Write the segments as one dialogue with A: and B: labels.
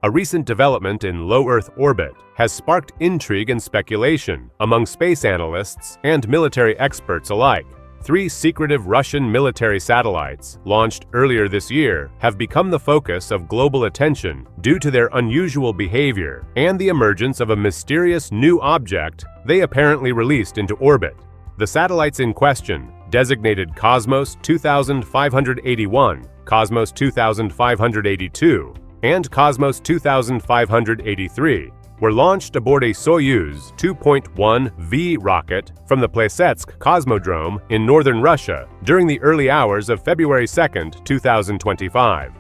A: A recent development in low Earth orbit has sparked intrigue and speculation among space analysts and military experts alike. 3 secretive Russian military satellites, launched earlier this year, have become the focus of global attention due to their unusual behavior and the emergence of a mysterious new object they apparently released into orbit. The satellites in question, designated Kosmos 2581, Kosmos 2582, and Kosmos 2583, were launched aboard a Soyuz 2.1V rocket from the Plesetsk Cosmodrome in northern Russia during the early hours of February 2, 2025.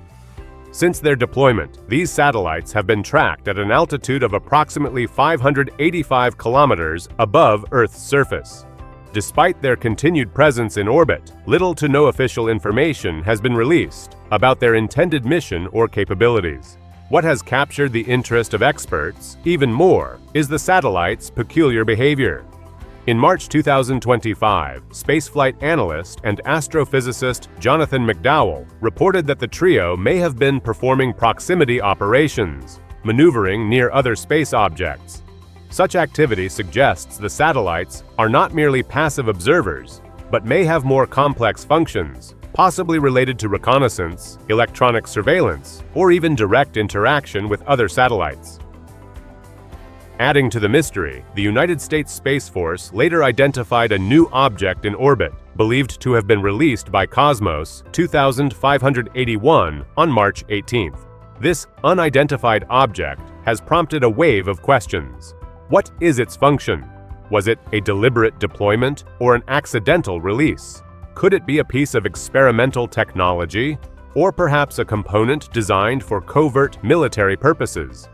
A: Since their deployment, these satellites have been tracked at an altitude of approximately 585 kilometers above Earth's surface. Despite their continued presence in orbit, little to no official information has been released about their intended mission or capabilities. What has captured the interest of experts, even more, is the satellite's peculiar behavior. In March 2025, spaceflight analyst and astrophysicist Jonathan McDowell reported that the trio may have been performing proximity operations, maneuvering near other space objects. Such activity suggests the satellites are not merely passive observers, but may have more complex functions, possibly related to reconnaissance, electronic surveillance, or even direct interaction with other satellites. Adding to the mystery, the United States Space Force later identified a new object in orbit, believed to have been released by Kosmos 2581 on March 18th. This unidentified object has prompted a wave of questions. What is its function? Was it a deliberate deployment or an accidental release? Could it be a piece of experimental technology, or perhaps a component designed for covert military purposes?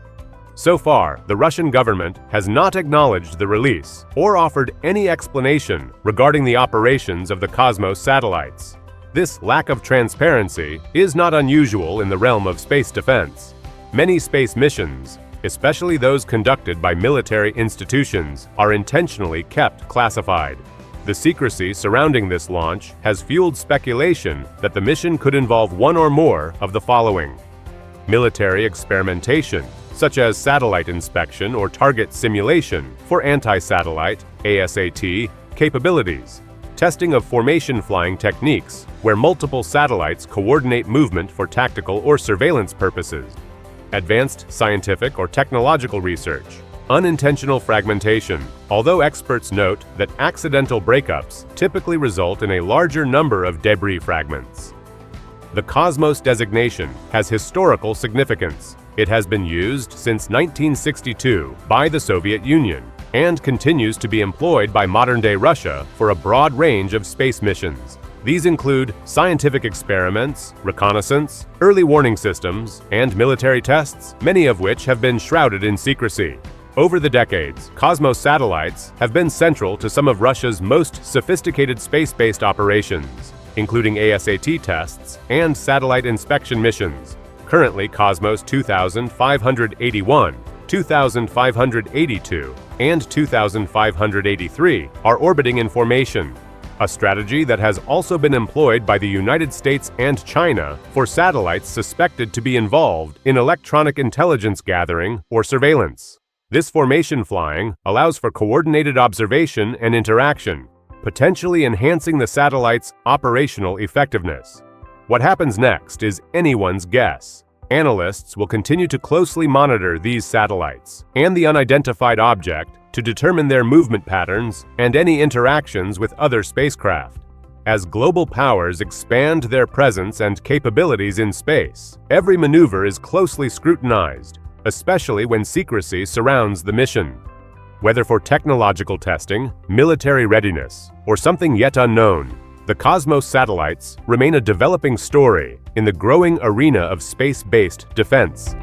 A: So far, the Russian government has not acknowledged the release or offered any explanation regarding the operations of the Kosmos satellites. This lack of transparency is not unusual in the realm of space defense. Many space missions, especially those conducted by military institutions, are intentionally kept classified. The secrecy surrounding this launch has fueled speculation that the mission could involve one or more of the following: military experimentation, such as satellite inspection or target simulation for anti-satellite (ASAT) capabilities, testing of formation flying techniques, where multiple satellites coordinate movement for tactical or surveillance purposes, advanced scientific or technological research, unintentional fragmentation, although experts note that accidental breakups typically result in a larger number of debris fragments. The Kosmos designation has historical significance. It has been used since 1962 by the Soviet Union and continues to be employed by modern-day Russia for a broad range of space missions. These include scientific experiments, reconnaissance, early warning systems, and military tests, many of which have been shrouded in secrecy. Over the decades, Kosmos satellites have been central to some of Russia's most sophisticated space-based operations, including ASAT tests and satellite inspection missions. Currently, Kosmos 2581, 2582, and 2583 are orbiting in formation, a strategy that has also been employed by the United States and China for satellites suspected to be involved in electronic intelligence gathering or surveillance. This formation flying allows for coordinated observation and interaction, potentially enhancing the satellite's operational effectiveness. What happens next is anyone's guess. Analysts will continue to closely monitor these satellites and the unidentified object to determine their movement patterns and any interactions with other spacecraft. As global powers expand their presence and capabilities in space, every maneuver is closely scrutinized, especially when secrecy surrounds the mission. Whether for technological testing, military readiness, or something yet unknown, the Kosmos satellites remain a developing story in the growing arena of space-based defense.